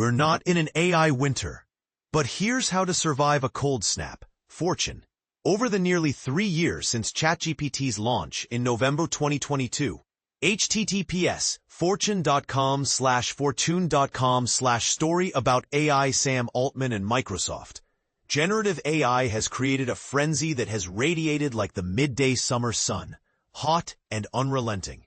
We're not in an AI winter. But here's how to survive a cold snap. Fortune. Over the nearly 3 years since ChatGPT's launch in November 2022, https:/fortune.com/story about AI Sam Altman and Microsoft. Generative AI has created a frenzy that has radiated like the midday summer sun, hot and unrelenting.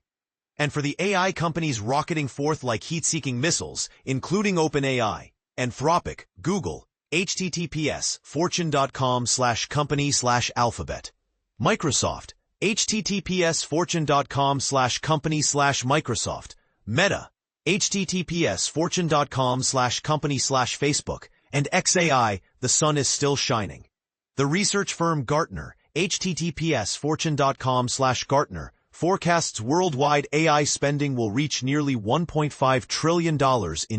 And for the AI companies rocketing forth like heat-seeking missiles, including OpenAI, Anthropic, Google, https:/fortune.com/company/alphabet. Microsoft, https:/fortune.com/company/Microsoft. Meta, https:/fortune.com/company/Facebook. And XAI, the sun is still shining. The research firm Gartner, https:/fortune.com/Gartner, forecasts worldwide AI spending will reach nearly $1.5 trillion in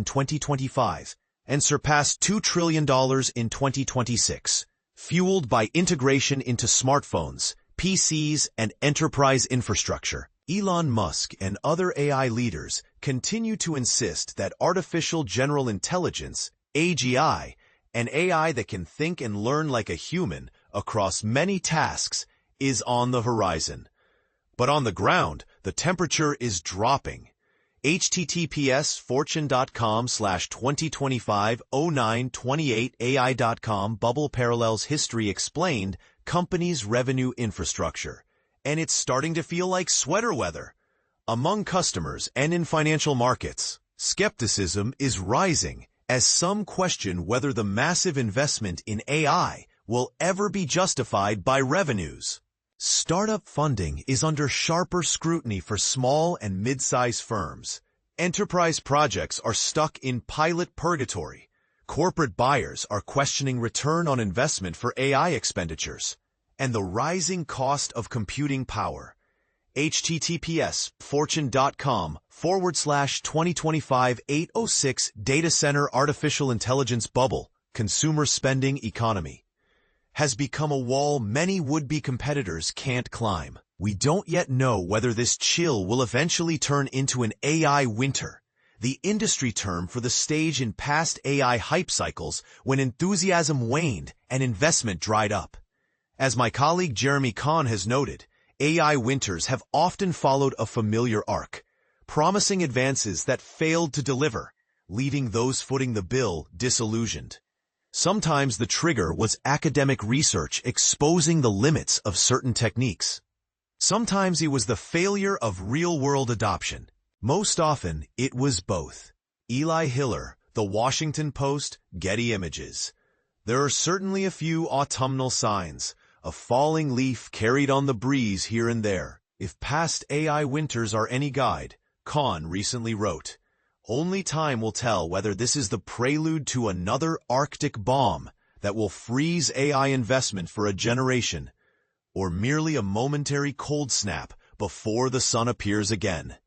2025 and surpass $2 trillion in 2026, fueled by integration into smartphones, PCs, and enterprise infrastructure. Elon Musk and other AI leaders continue to insist that artificial general intelligence, AGI, an AI that can think and learn like a human across many tasks, is on the horizon. But on the ground, the temperature is dropping. https:/2025-09-28ai.com bubble parallels history explained companies' revenue infrastructure, and it's starting to feel like sweater weather. Among customers and in financial markets, skepticism is rising as some question whether the massive investment in AI will ever be justified by revenues. Startup funding is under sharper scrutiny for small and mid-sized firms. Enterprise projects are stuck in pilot purgatory. Corporate buyers are questioning return on investment for AI expenditures. And the rising cost of computing power. https://fortune.com/2025-806 Data Center Artificial Intelligence Bubble, Consumer Spending Economy, has become a wall many would-be competitors can't climb. We don't yet know whether this chill will eventually turn into an AI winter, the industry term for the stage in past AI hype cycles when enthusiasm waned and investment dried up. As my colleague Jeremy Kahn has noted, AI winters have often followed a familiar arc, promising advances that failed to deliver, leaving those footing the bill disillusioned. Sometimes the trigger was academic research exposing the limits of certain techniques. Sometimes it was the failure of real-world adoption. Most often, it was both. Eli Hiller, The Washington Post, Getty Images. There are certainly a few autumnal signs, a falling leaf carried on the breeze here and there. If past AI winters are any guide, Kahn recently wrote, only time will tell whether this is the prelude to another Arctic bomb that will freeze AI investment for a generation, or merely a momentary cold snap before the sun appears again.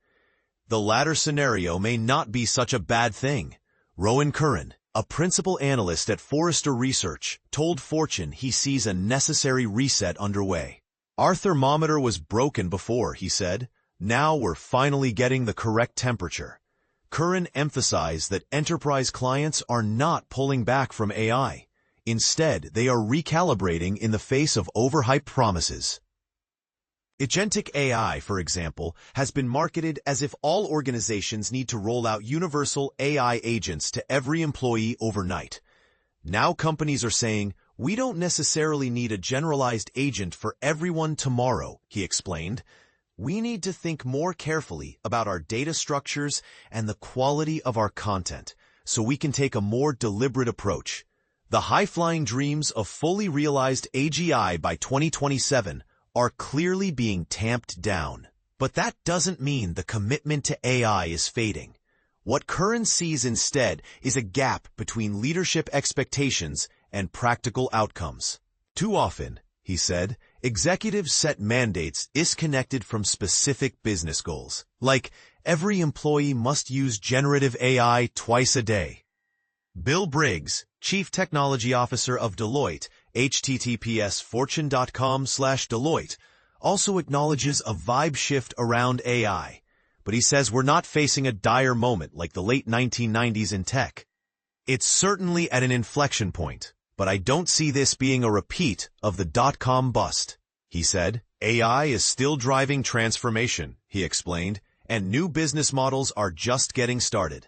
The latter scenario may not be such a bad thing. Rowan Curran, a principal analyst at Forrester Research, told Fortune he sees a necessary reset underway. Our thermometer was broken before, he said. Now we're finally getting the correct temperature. Curran emphasized that enterprise clients are not pulling back from AI. Instead, they are recalibrating in the face of overhyped promises. Agentic AI, for example, has been marketed as if all organizations need to roll out universal AI agents to every employee overnight. Now companies are saying, we don't necessarily need a generalized agent for everyone tomorrow, he explained. We need to think more carefully about our data structures and the quality of our content, so we can take a more deliberate approach. The high-flying dreams of fully realized AGI by 2027 are clearly being tamped down. But that doesn't mean the commitment to AI is fading. What Curran sees instead is a gap between leadership expectations and practical outcomes. Too often, he said, executives set mandates disconnected from specific business goals, like every employee must use generative AI twice a day. Bill Briggs, Chief Technology Officer of Deloitte, https:/fortune.com/Deloitte, also acknowledges a vibe shift around AI, but he says we're not facing a dire moment like the late 1990s in tech. It's certainly at an inflection point, but I don't see this being a repeat of the dot-com bust, he said. AI is still driving transformation, he explained, and new business models are just getting started.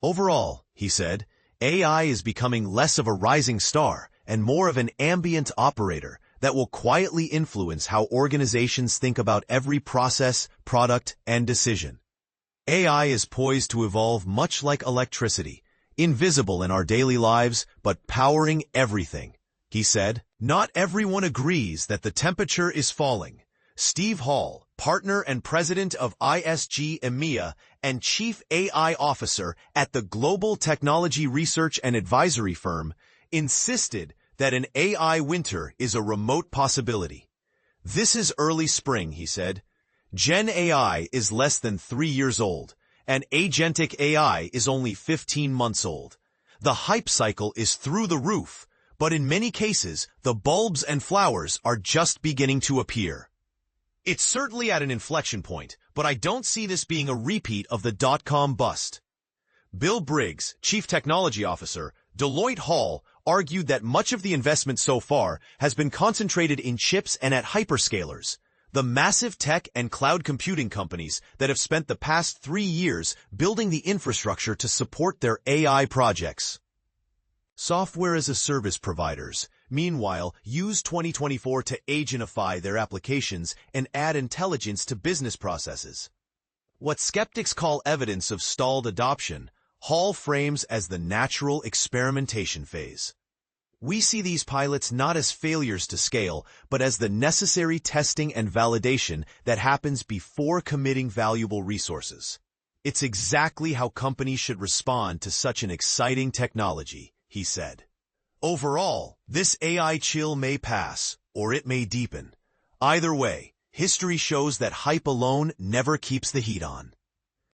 Overall, he said, AI is becoming less of a rising star and more of an ambient operator that will quietly influence how organizations think about every process, product, and decision. AI is poised to evolve much like electricity, invisible in our daily lives, but powering everything, he said. Not everyone agrees that the temperature is falling. Steve Hall, partner and president of ISG EMEA and chief AI officer at the global technology research and advisory firm, insisted that an AI winter is a remote possibility. This is early spring, he said. Gen AI is less than 3 years old, and agentic AI is only 15 months old. The hype cycle is through the roof, but in many cases, the bulbs and flowers are just beginning to appear. It's certainly at an inflection point, but I don't see this being a repeat of the dot-com bust. Bill Briggs, chief technology officer, Deloitte Hall, argued that much of the investment so far has been concentrated in chips and at hyperscalers, the massive tech and cloud computing companies that have spent the past 3 years building the infrastructure to support their AI projects. Software-as-a-service providers, meanwhile, use 2024 to agentify their applications and add intelligence to business processes. What skeptics call evidence of stalled adoption, Hall frames as the natural experimentation phase. We see these pilots not as failures to scale, but as the necessary testing and validation that happens before committing valuable resources. It's exactly how companies should respond to such an exciting technology, he said. Overall, this AI chill may pass, or it may deepen. Either way, history shows that hype alone never keeps the heat on.